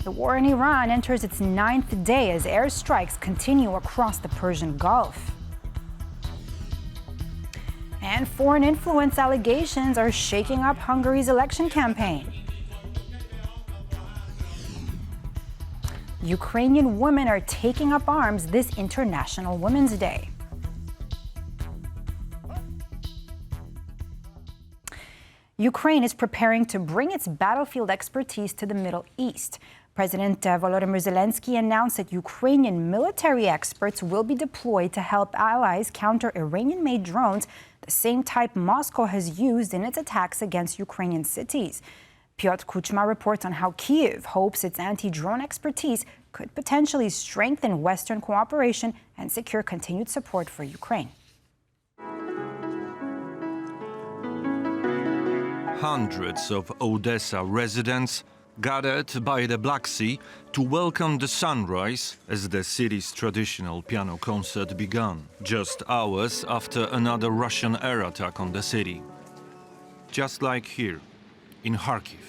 The war in Iran enters its 9th day as airstrikes continue across the Persian Gulf. And foreign influence allegations are shaking up Hungary's election campaign. Ukrainian women are taking up arms this International Women's Day. Ukraine is preparing to bring its battlefield expertise to the Middle East. President Volodymyr Zelenskyy announced that Ukrainian military experts will be deployed to help allies counter Iranian-made drones, the same type Moscow has used in its attacks against Ukrainian cities. Péter Magyar reports on how Kyiv hopes its anti-drone expertise could potentially strengthen Western cooperation and secure continued support for Ukraine. Hundreds of Odessa residents gathered by the Black Sea to welcome the sunrise as the city's traditional piano concert began, just hours after another Russian air attack on the city. Just like here, in Kharkiv.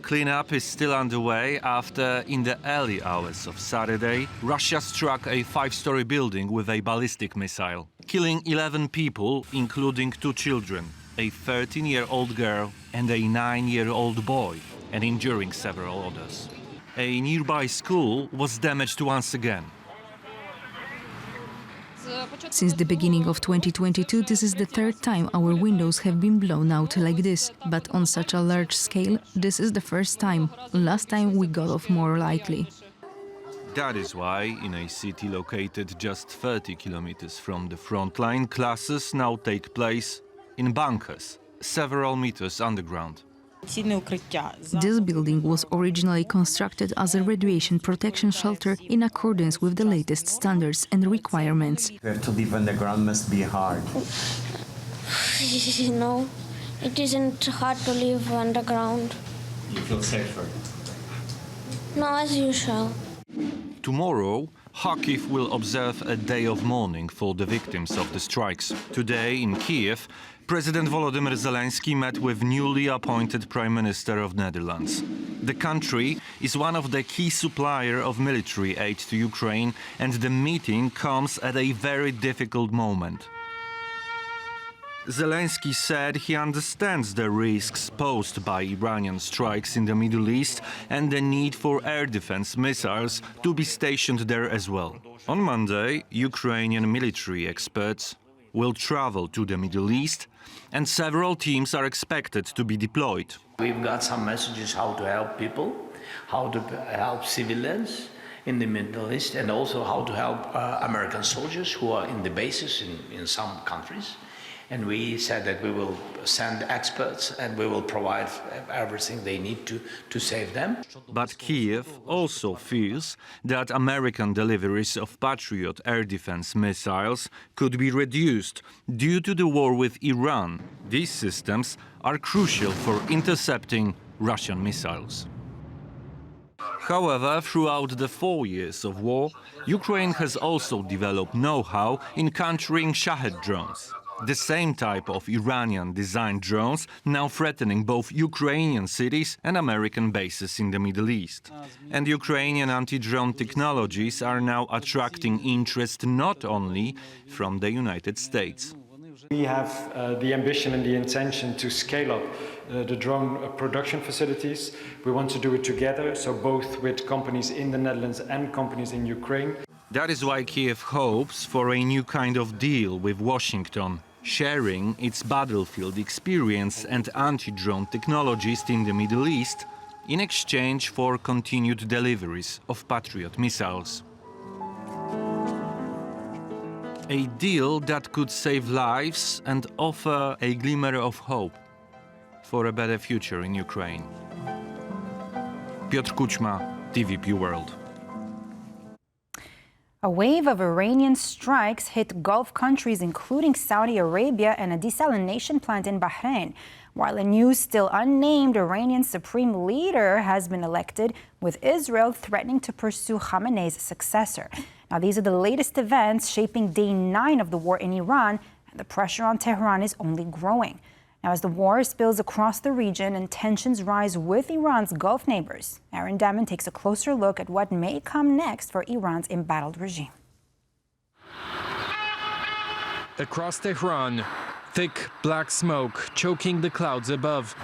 Cleanup is still underway after, in the early hours of Saturday, Russia struck a 5-story building with a ballistic missile, killing 11 people, including 2 children, a 13-year-old girl and a 9-year-old boy, and injuring several others. A nearby school was damaged once again. Since the beginning of 2022, this is the 3rd time our windows have been blown out like this. But on such a large scale, this is the first time. Last time we got off more lightly. That is why, in a city located just 30 kilometers from the front line, classes now take place in bunkers, several meters underground. This building was originally constructed as a radiation protection shelter in accordance with the latest standards and requirements. To live underground must be hard. No, it isn't hard to live underground. You feel safer? No, as usual. Tomorrow, Kharkiv will observe a day of mourning for the victims of the strikes. Today, in Kiev, President Volodymyr Zelenskyy met with newly appointed Prime Minister of Netherlands. The country is one of the key suppliers of military aid to Ukraine, and the meeting comes at a very difficult moment. Zelenskyy said he understands the risks posed by Iranian strikes in the Middle East and the need for air defense missiles to be stationed there as well. On Monday, Ukrainian military experts will travel to the Middle East, and several teams are expected to be deployed. We've got some messages how to help people, how to help civilians in the Middle East, and also how to help American soldiers who are in the bases in some countries. And we said that we will send experts and we will provide everything they need to save them. But Kiev also fears that American deliveries of Patriot air defense missiles could be reduced due to the war with Iran. These systems are crucial for intercepting Russian missiles. However, throughout the 4 years of war, Ukraine has also developed know-how in countering Shahed drones. The same type of Iranian-designed drones now threatening both Ukrainian cities and American bases in the Middle East. And Ukrainian anti-drone technologies are now attracting interest not only from the United States. We have the ambition and the intention to scale up the drone production facilities. We want to do it together, so both with companies in the Netherlands and companies in Ukraine. That is why Kiev hopes for a new kind of deal with Washington, sharing its battlefield experience and anti-drone technologies in the Middle East in exchange for continued deliveries of Patriot missiles. A deal that could save lives and offer a glimmer of hope for a better future in Ukraine. Piotr Kuchma, TVP World. A wave of Iranian strikes hit Gulf countries, including Saudi Arabia and a desalination plant in Bahrain, while a new, still unnamed Iranian supreme leader has been elected, with Israel threatening to pursue Khamenei's successor. Now, these are the latest events shaping day 9 of the war in Iran, and the pressure on Tehran is only growing. Now, as the war spills across the region and tensions rise with Iran's Gulf neighbors, Aaron Damon takes a closer look at what may come next for Iran's embattled regime. Across Tehran, thick black smoke choking the clouds above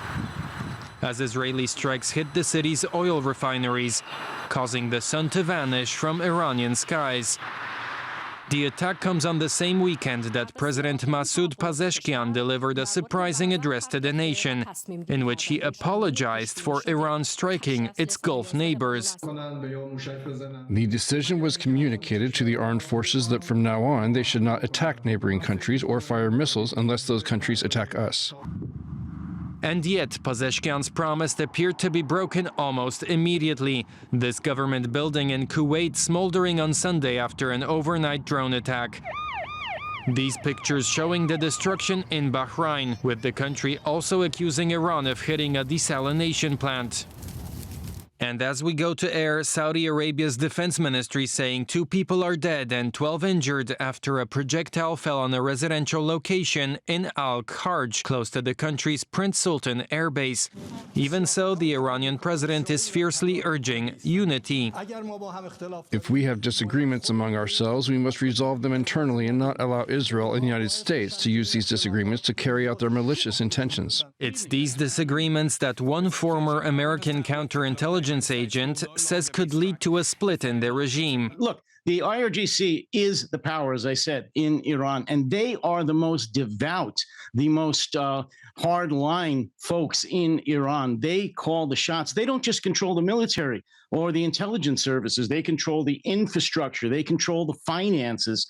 as Israeli strikes hit the city's oil refineries, causing the sun to vanish from Iranian skies. The attack comes on the same weekend that President Masoud Pezeshkian delivered a surprising address to the nation, in which he apologized for Iran striking its Gulf neighbors. The decision was communicated to the armed forces that from now on they should not attack neighboring countries or fire missiles unless those countries attack us. And yet, Pezeshkian's promise appeared to be broken almost immediately. This government building in Kuwait smoldering on Sunday after an overnight drone attack. These pictures showing the destruction in Bahrain, with the country also accusing Iran of hitting a desalination plant. And as we go to air, Saudi Arabia's defense ministry saying 2 people are dead and 12 injured after a projectile fell on a residential location in Al-Kharj, close to the country's Prince Sultan airbase. Even so, the Iranian president is fiercely urging unity. If we have disagreements among ourselves, we must resolve them internally and not allow Israel and the United States to use these disagreements to carry out their malicious intentions. It's these disagreements that one former American counterintelligence agent says could lead to a split in the regime. Look, the IRGC is the power, as I said, in Iran, and they are the most devout, the most hard-line folks in Iran. They call the shots. They don't just control the military or the intelligence services. They control the infrastructure. They control the finances.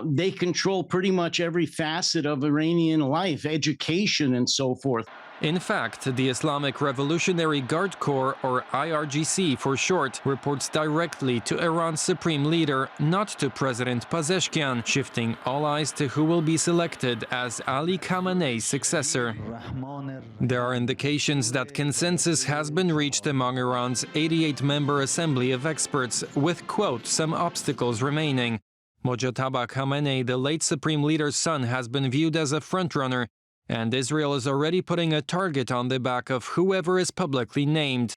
They control pretty much every facet of Iranian life, education, and so forth. In fact, the Islamic Revolutionary Guard Corps, or IRGC for short, reports directly to Iran's supreme leader, not to President Pezeshkian, shifting all eyes to who will be selected as Ali Khamenei's successor. There are indications that consensus has been reached among Iran's 88-member assembly of experts, with, quote, some obstacles remaining. Mojtaba Khamenei, the late supreme leader's son, has been viewed as a frontrunner, and Israel is already putting a target on the back of whoever is publicly named.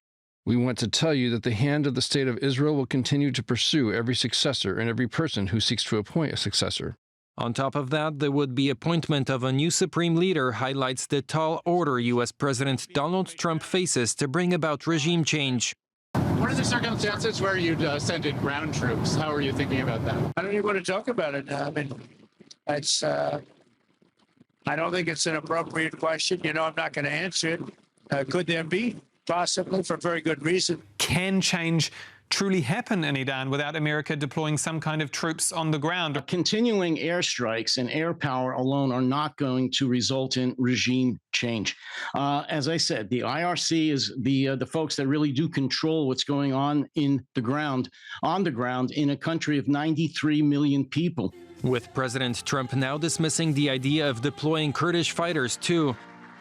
We want to tell you that the hand of the State of Israel will continue to pursue every successor and every person who seeks to appoint a successor. On top of that, the would-be appointment of a new supreme leader highlights the tall order U.S. President Donald Trump faces to bring about regime change. What are the circumstances where you'd send in ground troops? How are you thinking about that? I don't even want to talk about it. I mean, it's... I don't think it's an appropriate question. You know, I'm not going to answer it. Could there be? Possibly, for very good reason. Can change truly happen in Iran without America deploying some kind of troops on the ground? Continuing airstrikes and air power alone are not going to result in regime change. As I said, the IRC is the folks that really do control what's going on in the ground, in a country of 93 million people. With President Trump now dismissing the idea of deploying Kurdish fighters too,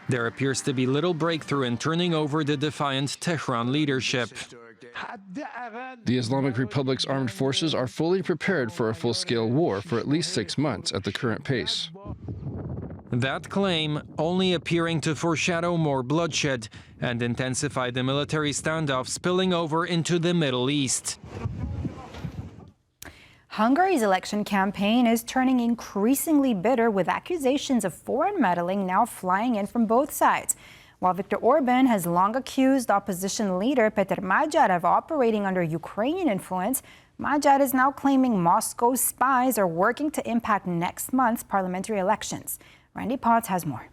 there appears to be little breakthrough in turning over the defiant Tehran leadership. The Islamic Republic's armed forces are fully prepared for a full-scale war for at least 6 months at the current pace. That claim only appearing to foreshadow more bloodshed and intensify the military standoff spilling over into the Middle East. Hungary's election campaign is turning increasingly bitter, with accusations of foreign meddling now flying in from both sides. While Viktor Orbán has long accused opposition leader Péter Magyar of operating under Ukrainian influence, Magyar is now claiming Moscow's spies are working to impact next month's parliamentary elections. Randy Potts has more.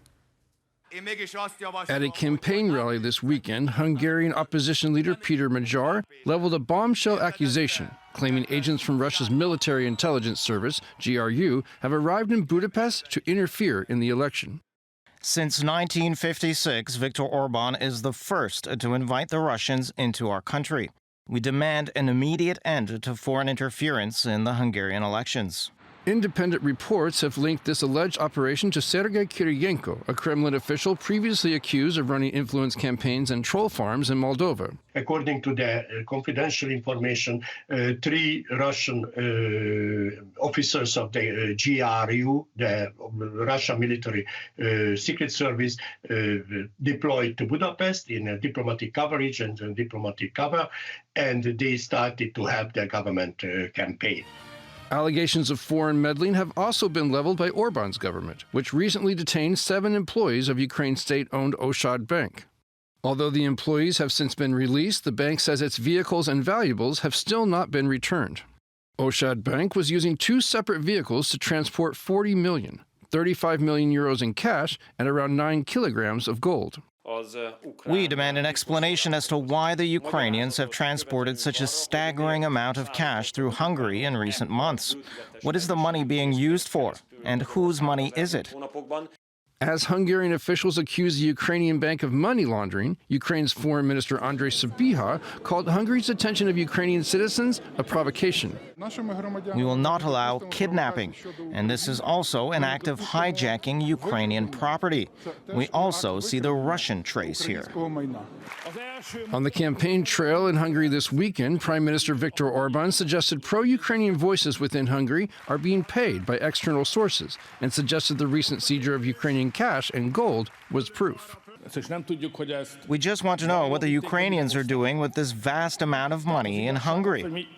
At a campaign rally this weekend, Hungarian opposition leader Péter Magyar leveled a bombshell accusation, claiming agents from Russia's military intelligence service, GRU, have arrived in Budapest to interfere in the election. Since 1956, Viktor Orbán is the first to invite the Russians into our country. We demand an immediate end to foreign interference in the Hungarian elections. Independent reports have linked this alleged operation to Sergei Kiriyenko, a Kremlin official previously accused of running influence campaigns and troll farms in Moldova. According to the confidential information, 3 Russian officers of the GRU, the Russian military secret service, deployed to Budapest in a diplomatic coverage and diplomatic cover, and they started to help the government campaign. Allegations of foreign meddling have also been leveled by Orbán's government, which recently detained 7 employees of Ukraine's state-owned Oshad Bank. Although the employees have since been released, the bank says its vehicles and valuables have still not been returned. Oshad Bank was using 2 separate vehicles to transport 40 million, 35 million euros in cash, and around 9 kilograms of gold. We demand an explanation as to why the Ukrainians have transported such a staggering amount of cash through Hungary in recent months. What is the money being used for, and whose money is it? As Hungarian officials accuse the Ukrainian bank of money laundering, Ukraine's Foreign Minister Andrei Sybiha called Hungary's detention of Ukrainian citizens a provocation. We will not allow kidnapping, and this is also an act of hijacking Ukrainian property. We also see the Russian trace here. On the campaign trail in Hungary this weekend, Prime Minister Viktor Orbán suggested pro-Ukrainian voices within Hungary are being paid by external sources and suggested the recent seizure of Ukrainian cash and gold was proof. We just want to know what the Ukrainians are doing with this vast amount of money in Hungary.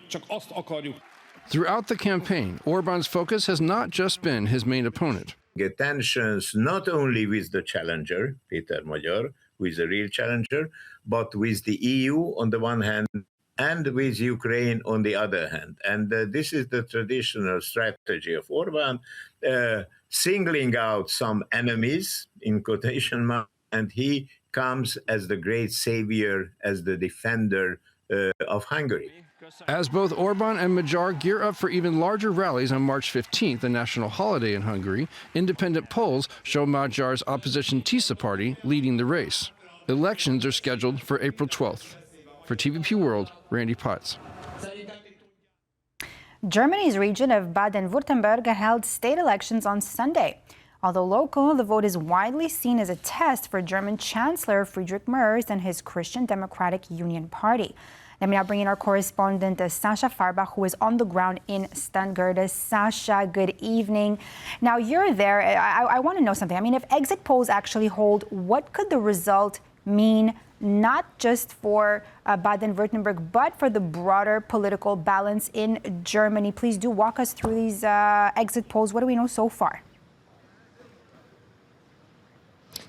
Throughout the campaign, Orbán's focus has not just been his main opponent. Get tensions not only with the challenger, Péter Magyar, who is a real challenger, but with the EU on the one hand and with Ukraine on the other hand. And this is the traditional strategy of Orbán, singling out some enemies, in quotation marks, and he comes as the great savior, as the defender of Hungary. As both Orbán and Magyar gear up for even larger rallies on March 15th, a national holiday in Hungary, independent polls show Magyar's opposition TISA party leading the race. Elections are scheduled for April 12th. For TVP World, Randy Potts. Germany's region of Baden-Württemberg held state elections on Sunday. Although local, the vote is widely seen as a test for German Chancellor Friedrich Merz and his Christian Democratic Union Party. Let me now bring in our correspondent, Sasha Farbach, who is on the ground in Stuttgart. Sasha, good evening. Now, you're there. I want to know something. I mean, if exit polls actually hold, what could the result mean, not just for Baden-Württemberg, but for the broader political balance in Germany? Please do walk us through these exit polls. What do we know so far?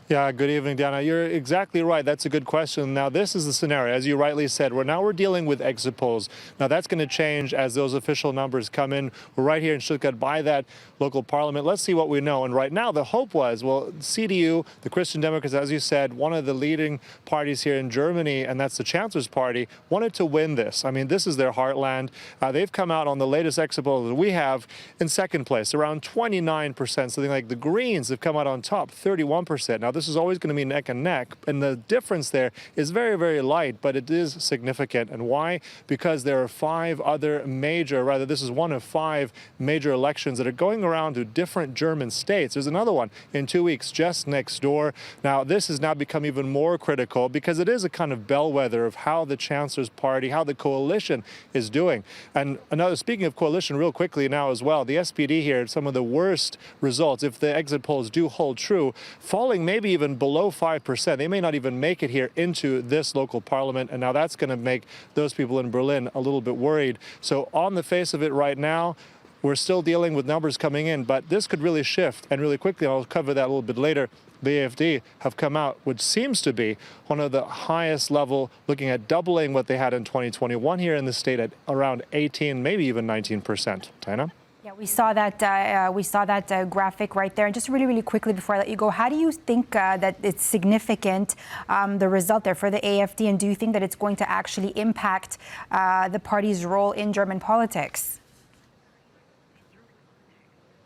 Yeah, good evening, Diana. You're exactly right. That's a good question. Now, this is the scenario, as you rightly said, we're dealing with exit polls. Now, that's going to change as those official numbers come in. We're right here in Stuttgart by that local parliament. Let's see what we know. And right now, the hope was, well, CDU, the Christian Democrats, as you said, one of the leading parties here in Germany, and that's the Chancellor's Party, wanted to win this. I mean, this is their heartland. They've come out on the latest exit polls that we have in second place, around 29%. Something like the Greens have come out on top, 31%. Now, this is always going to be neck and neck, and the difference there is very, very light, but it is significant. And why? Because there are 5 other major, rather this is one of 5 major elections that are going around to different German states. There's another one in 2 weeks just next door. Now, this has now become even more critical because it is a kind of bellwether of how the Chancellor's Party, how the coalition is doing. And another, speaking of coalition real quickly now as well, the SPD here, some of the worst results, if the exit polls do hold true, falling maybe even below 5%. They may not even make it here into this local parliament, and now that's going to make those people in Berlin a little bit worried. So on the face of it right now, we're still dealing with numbers coming in, but this could really shift, and really quickly, I'll cover that a little bit later. The AfD have come out, which seems to be one of the highest level, looking at doubling what they had in 2021 here in the state at around 18, maybe even 19%. Tina? Yeah, we saw that graphic right there. And just really, really quickly before I let you go, how do you think that it's significant, the result there for the AfD, and do you think that it's going to actually impact the party's role in German politics?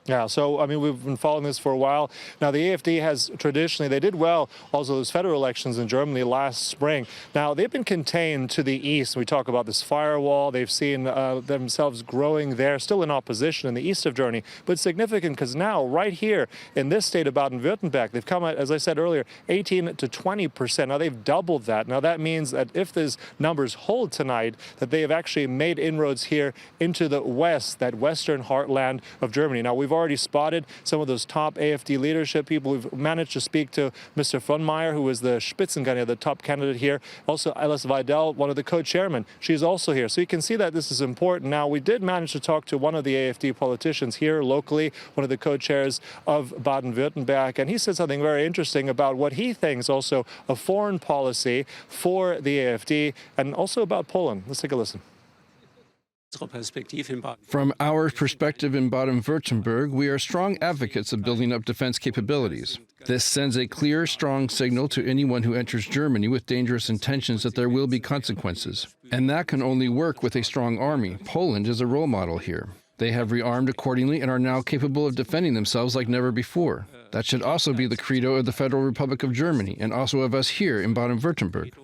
Yeah, so, I mean, we've been following this for a while. Now, the AfD has traditionally, they did well also those federal elections in Germany last spring. Now, they've been contained to the east. We talk about this firewall. They've seen themselves growing there, still in opposition in the east of Germany. But significant because now, right here in this state of Baden-Württemberg, they've come out, as I said earlier, 18 to 20%. Now, they've doubled that. Now, that means that if these numbers hold tonight, that they have actually made inroads here into the west, that western heartland of Germany. Now, we've already spotted some of those top AfD leadership people. We've managed to speak to Mr. von Meyer, who is the Spitzenkandidat, the top candidate here. Also, Alice Weidel, one of the co-chairmen. She's also here. So you can see that this is important. Now, we did manage to talk to one of the AfD politicians here locally, one of the co-chairs of Baden-Württemberg, and he said something very interesting about what he thinks also of foreign policy for the AfD and also about Poland. Let's take a listen. From our perspective in Baden-Württemberg, we are strong advocates of building up defense capabilities. This sends a clear, strong signal to anyone who enters Germany with dangerous intentions that there will be consequences. And that can only work with a strong army. Poland is a role model here. They have rearmed accordingly and are now capable of defending themselves like never before. That should also be the credo of the Federal Republic of Germany and also of us here in Baden-Württemberg.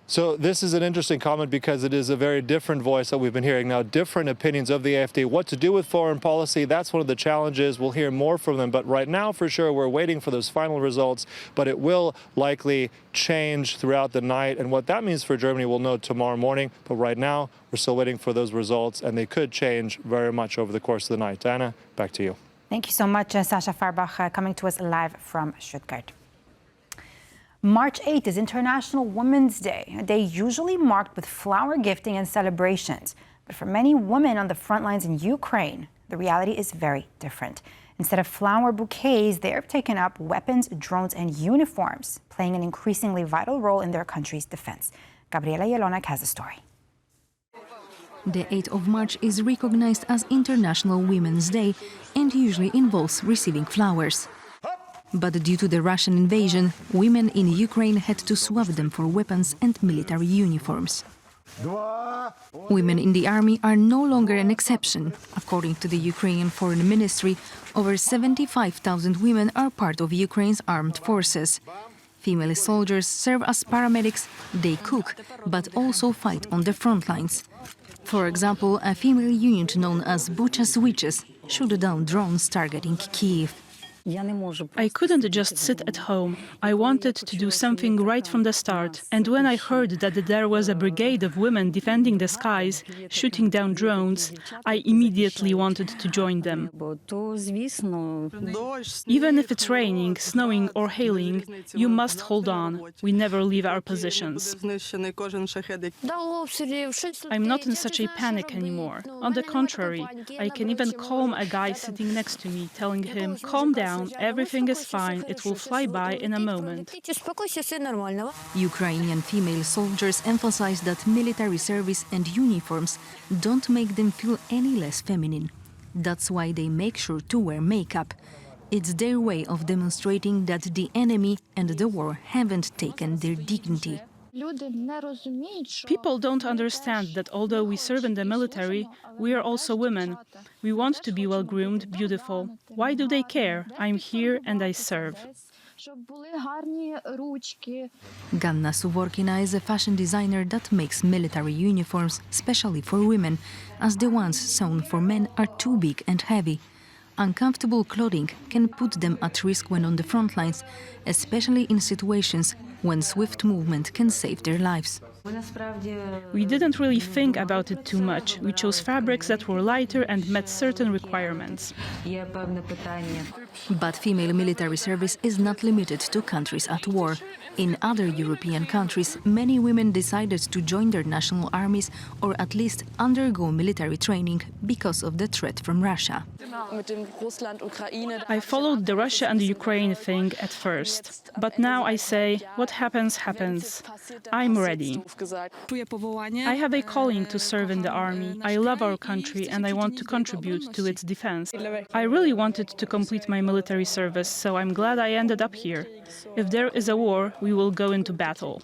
So this is an interesting comment because it is a very different voice that we've been hearing now, different opinions of the AfD. What to do with foreign policy, that's one of the challenges. We'll hear more from them. But right now, for sure, we're waiting for those final results. But it will likely change throughout the night. And what that means for Germany, we'll know tomorrow morning. But right now, we're still waiting for those results. And they could change very much over the course of the night. Anna, back to you. Thank you so much, Sasha Farbach, coming to us live from Stuttgart. March 8th is International Women's Day, a day usually marked with flower gifting and celebrations. But for many women on the front lines in Ukraine, the reality is very different. Instead of flower bouquets, they have taken up weapons, drones, and uniforms, playing an increasingly vital role in their country's defense. Gabriela Jelonek has a story. The 8th of March is recognized as International Women's Day and usually involves receiving flowers. But due to the Russian invasion, women in Ukraine had to swap them for weapons and military uniforms. Women in the army are no longer an exception. According to the Ukrainian Foreign Ministry, over 75,000 women are part of Ukraine's armed forces. Female soldiers serve as paramedics, they cook, but also fight on the front lines. For example, a female unit known as Bucha's Witches shot down drones targeting Kyiv. I couldn't just sit at home. I wanted to do something right from the start. And when I heard that there was a brigade of women defending the skies, shooting down drones, I immediately wanted to join them. Even if it's raining, snowing or hailing, you must hold on. We never leave our positions. I'm not in such a panic anymore. On the contrary, I can even calm a guy sitting next to me, telling him, "Calm down. Everything is fine, it will fly by in a moment." Ukrainian female soldiers emphasize that military service and uniforms don't make them feel any less feminine. That's why they make sure to wear makeup. It's their way of demonstrating that the enemy and the war haven't taken their dignity. People don't understand that although we serve in the military, we are also women. We want to be well-groomed, beautiful. Why do they care? I'm here and I serve. Ganna Suvorkina is a fashion designer that makes military uniforms, especially for women, as the ones sewn for men are too big and heavy. Uncomfortable clothing can put them at risk when on the front lines, especially in situations when swift movement can save their lives. We didn't really think about it too much. We chose fabrics that were lighter and met certain requirements. But female military service is not limited to countries at war. In other European countries, many women decided to join their national armies or at least undergo military training because of the threat from Russia. I followed the Russia and the Ukraine thing at first. But now I say, what happens, happens. I'm ready. I have a calling to serve in the army. I love our country and I want to contribute to its defense. I really wanted to complete my military service, so I'm glad I ended up here. If there is a war, we will go into battle.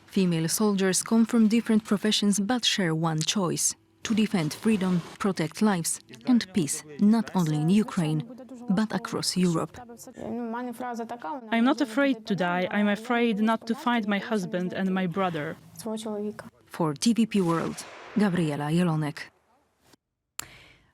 Female soldiers come from different professions but share one choice: to defend freedom, protect lives and peace, not only in Ukraine, but across Europe. I'm not afraid to die. I'm afraid not to find my husband and my brother. For TVP World, Gabriela Jelonek.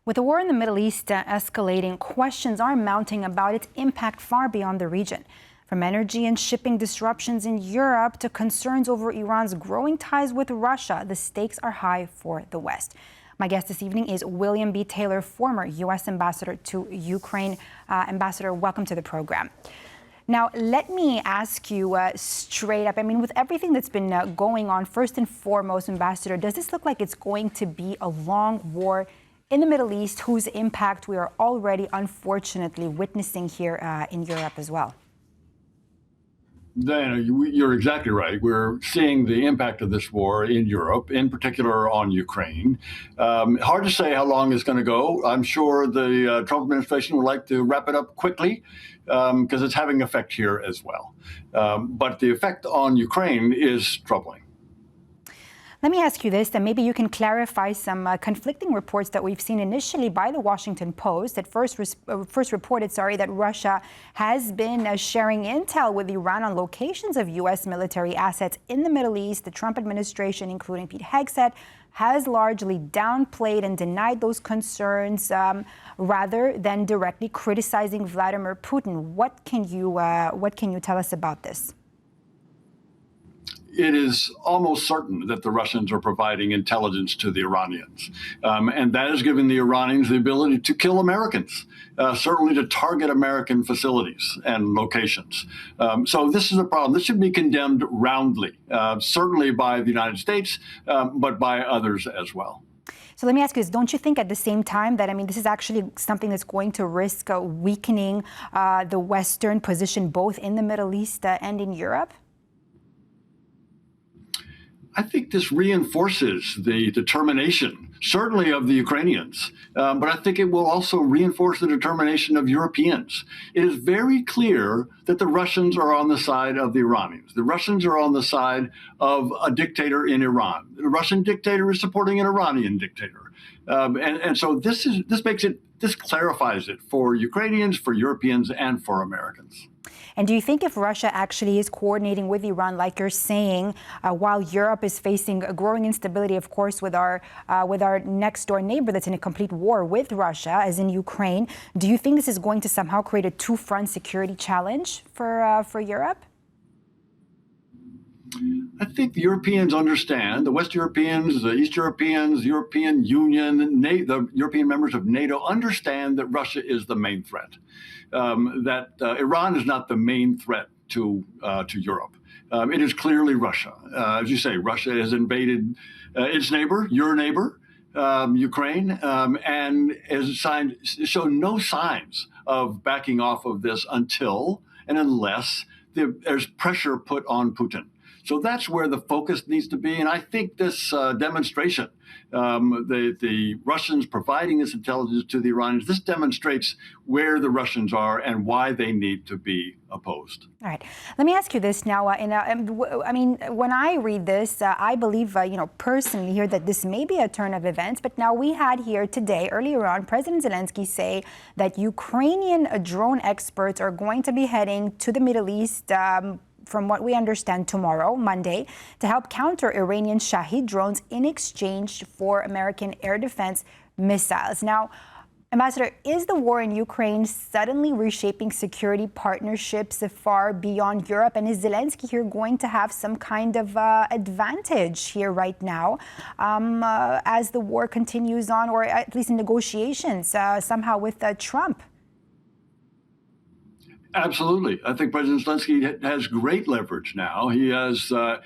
With the war in the Middle East escalating, questions are mounting about its impact far beyond the region. From energy and shipping disruptions in Europe to concerns over Iran's growing ties with Russia, the stakes are high for the West. My guest this evening is William B. Taylor, former U.S. ambassador to Ukraine. Ambassador, welcome to the program. Now, let me ask you straight up, I mean, with everything that's been going on, first and foremost, Ambassador, does this look like it's going to be a long war in the Middle East whose impact we are already, unfortunately, witnessing here in Europe as well? Diana, you're exactly right. We're seeing the impact of this war in Europe, in particular on Ukraine. Hard to say how long it's going to go. I'm sure the Trump administration would like to wrap it up quickly because it's having effect here as well. But the effect on Ukraine is troubling. Let me ask you this, and maybe you can clarify some conflicting reports that we've seen initially by the Washington Post that first reported, that Russia has been sharing intel with Iran on locations of U.S. military assets in the Middle East. The Trump administration, including Pete Hegseth, has largely downplayed and denied those concerns rather than directly criticizing Vladimir Putin. What can you tell us about this? It is almost certain that the Russians are providing intelligence to the Iranians. And that has given the Iranians the ability to kill Americans, certainly to target American facilities and locations. So this is a problem. This should be condemned roundly, certainly by the United States, but by others as well. So let me ask you this, don't you think at the same time that, I mean, this is actually something that's going to risk weakening the Western position both in the Middle East and in Europe? I think this reinforces the determination, certainly of the Ukrainians, but I think it will also reinforce the determination of Europeans. It is very clear that the Russians are on the side of the Iranians. The Russians are on the side of a dictator in Iran. The Russian dictator is supporting an Iranian dictator. And so this clarifies it for Ukrainians, for Europeans, and for Americans. And do you think if Russia actually is coordinating with Iran, like you're saying, while Europe is facing a growing instability, of course, with our next door neighbor that's in a complete war with Russia, as in Ukraine, do you think this is going to somehow create a two-front security challenge for Europe? I think the Europeans understand, the West Europeans, the East Europeans, the European Union, the European members of NATO understand that Russia is the main threat, that Iran is not the main threat to Europe. It is clearly Russia. As you say, Russia has invaded its neighbor, your neighbor, Ukraine, and has shown no signs of backing off of this until and unless there's pressure put on Putin. So that's where the focus needs to be. And I think this demonstration, the Russians providing this intelligence to the Iranians, this demonstrates where the Russians are and why they need to be opposed. All right. Let me ask you this now. I mean, when I read this, I believe, personally here that this may be a turn of events. But now we had here today, earlier on, President Zelenskyy say that Ukrainian drone experts are going to be heading to the Middle East from what we understand tomorrow, Monday, to help counter Iranian Shahed drones in exchange for American air defense missiles. Now, Ambassador, is the war in Ukraine suddenly reshaping security partnerships far beyond Europe? And is Zelenskyy here going to have some kind of advantage here right now as the war continues on, or at least in negotiations somehow with Trump? Absolutely. I think President Zelenskyy has great leverage now. He has a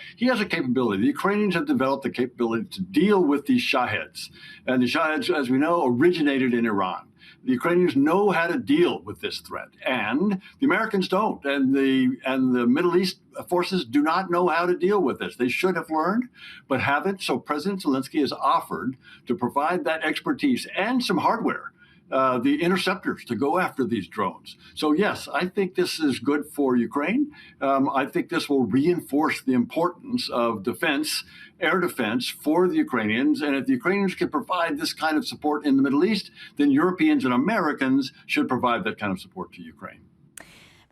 capability. The Ukrainians have developed the capability to deal with these Shaheds. And the Shaheds, as we know, originated in Iran. The Ukrainians know how to deal with this threat, and the Americans don't. And the Middle East forces do not know how to deal with this. They should have learned, but haven't. So President Zelenskyy has offered to provide that expertise and some hardware the interceptors to go after these drones. So yes, I think this is good for Ukraine. I think this will reinforce the importance of defense, air defense for the Ukrainians. And if the Ukrainians can provide this kind of support in the Middle East, then Europeans and Americans should provide that kind of support to Ukraine.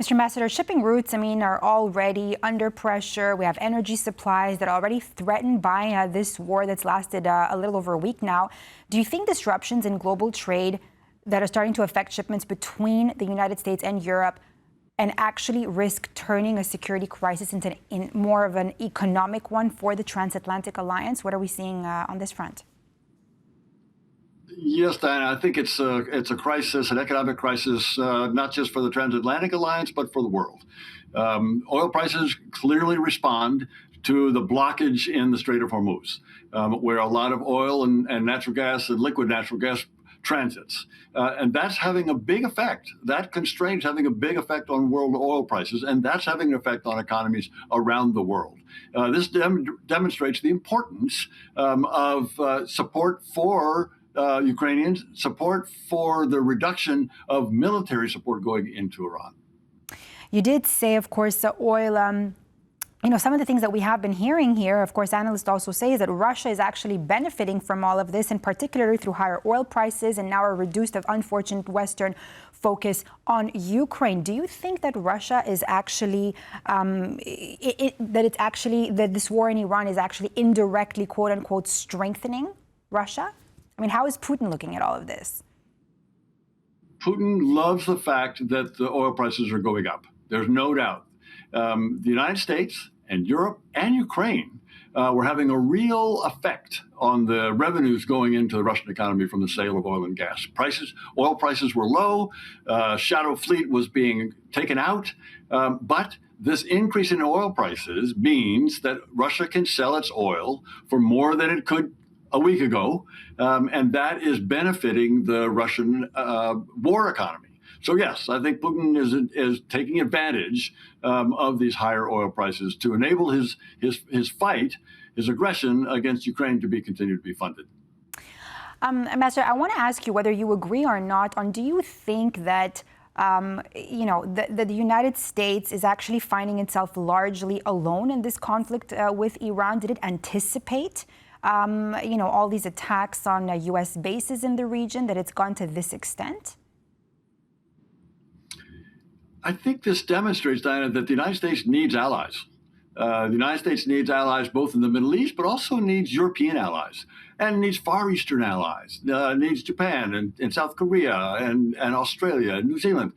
Mr. Ambassador, shipping routes, are already under pressure. We have energy supplies that are already threatened by this war that's lasted a little over a week now. Do you think disruptions in global trade that are starting to affect shipments between the United States and Europe and actually risk turning a security crisis into more of an economic one for the transatlantic alliance? What are we seeing on this front? Yes, Diana, I think it's a crisis, an economic crisis, not just for the transatlantic alliance, but for the world. Oil prices clearly respond to the blockage in the Strait of Hormuz, where a lot of oil and natural gas and liquid natural gas transits. And that's having a big effect. That constraint is having a big effect on world oil prices, and that's having an effect on economies around the world. This demonstrates the importance of support for Ukrainians, support for the reduction of military support going into Iran. You did say, of course, the oil, some of the things that we have been hearing here, of course, analysts also say is that Russia is actually benefiting from all of this, and particularly through higher oil prices and now a reduced, unfortunate Western focus on Ukraine. Do you think that Russia is actually, that this war in Iran is actually indirectly, quote unquote, strengthening Russia? How is Putin looking at all of this? Putin loves the fact that the oil prices are going up. There's no doubt. The United States and Europe and Ukraine were having a real effect on the revenues going into the Russian economy from the sale of oil and gas. Oil prices were low. Shadow fleet was being taken out. But this increase in oil prices means that Russia can sell its oil for more than it could a week ago, and that is benefiting the Russian war economy. So yes, I think Putin is taking advantage of these higher oil prices to enable his fight, his aggression against Ukraine to continue to be funded. Ambassador, I want to ask you whether you agree or not on, do you think that the United States is actually finding itself largely alone in this conflict with Iran? Did it anticipate all these attacks on U.S. bases in the region, that it's gone to this extent? I think this demonstrates, Diana, that the United States needs allies. The United States needs allies both in the Middle East, but also needs European allies, and needs Far Eastern allies, needs Japan and South Korea and Australia and New Zealand,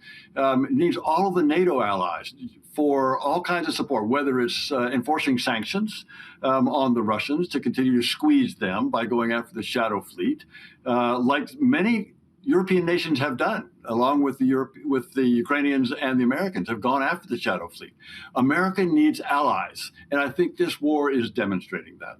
needs all of the NATO allies for all kinds of support, whether it's enforcing sanctions on the Russians to continue to squeeze them by going after the shadow fleet, like many European nations have done, along with the Ukrainians and the Americans have gone after the shadow fleet. America needs allies, and I think this war is demonstrating that.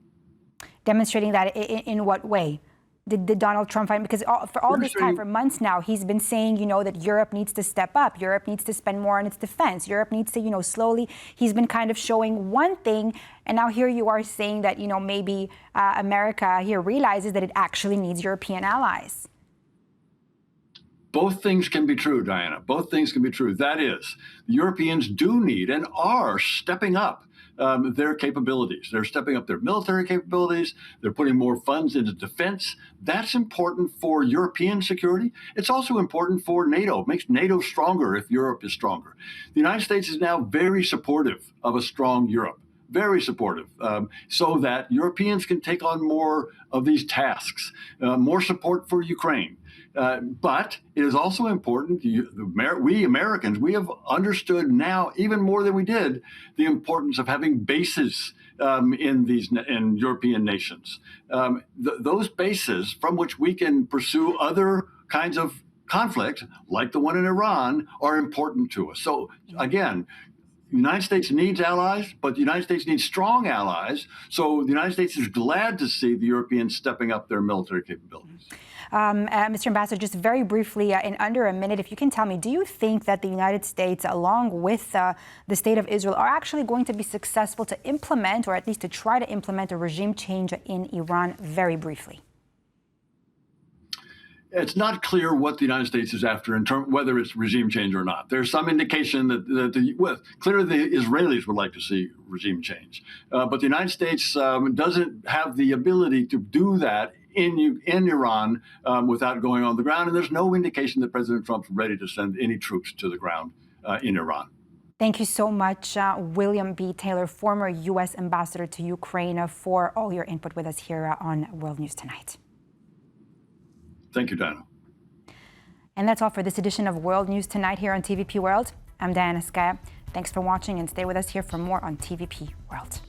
Demonstrating that in what way? Did Donald Trump find, because for all this time, for months now, he's been saying, that Europe needs to step up. Europe needs to spend more on its defense. Europe needs to, slowly, he's been kind of showing one thing. And now here you are saying that, maybe America here realizes that it actually needs European allies. Both things can be true, Diana. Both things can be true. That is, the Europeans do need and are stepping up their capabilities. They're stepping up their military capabilities. They're putting more funds into defense. That's important for European security. It's also important for NATO. It makes NATO stronger if Europe is stronger. The United States is now very supportive of a strong Europe. Very supportive, so that Europeans can take on more of these tasks, more support for Ukraine. But it is also important, we Americans, we have understood now even more than we did, the importance of having bases in European nations. Those bases from which we can pursue other kinds of conflict, like the one in Iran, are important to us. So again, the United States needs allies, but the United States needs strong allies. So the United States is glad to see the Europeans stepping up their military capabilities. Mr. Ambassador, just very briefly, in under a minute, if you can tell me, do you think that the United States, along with the State of Israel, are actually going to be successful to implement, or at least to try to implement, a regime change in Iran? Very briefly. it's not clear what the United States is after in terms whether it's regime change or not. There's some indication that clearly the Israelis would like to see regime change, but the United States doesn't have the ability to do that in Iran without going on the ground, and there's no indication that President Trump's ready to send any troops to the ground in Iran. Thank you so much, William B. Taylor, former U.S. ambassador to Ukraine, for all your input with us here on World News Tonight. Thank you, Diana. And that's all for this edition of World News Tonight here on TVP World. I'm Diana Skaya. Thanks for watching, and stay with us here for more on TVP World.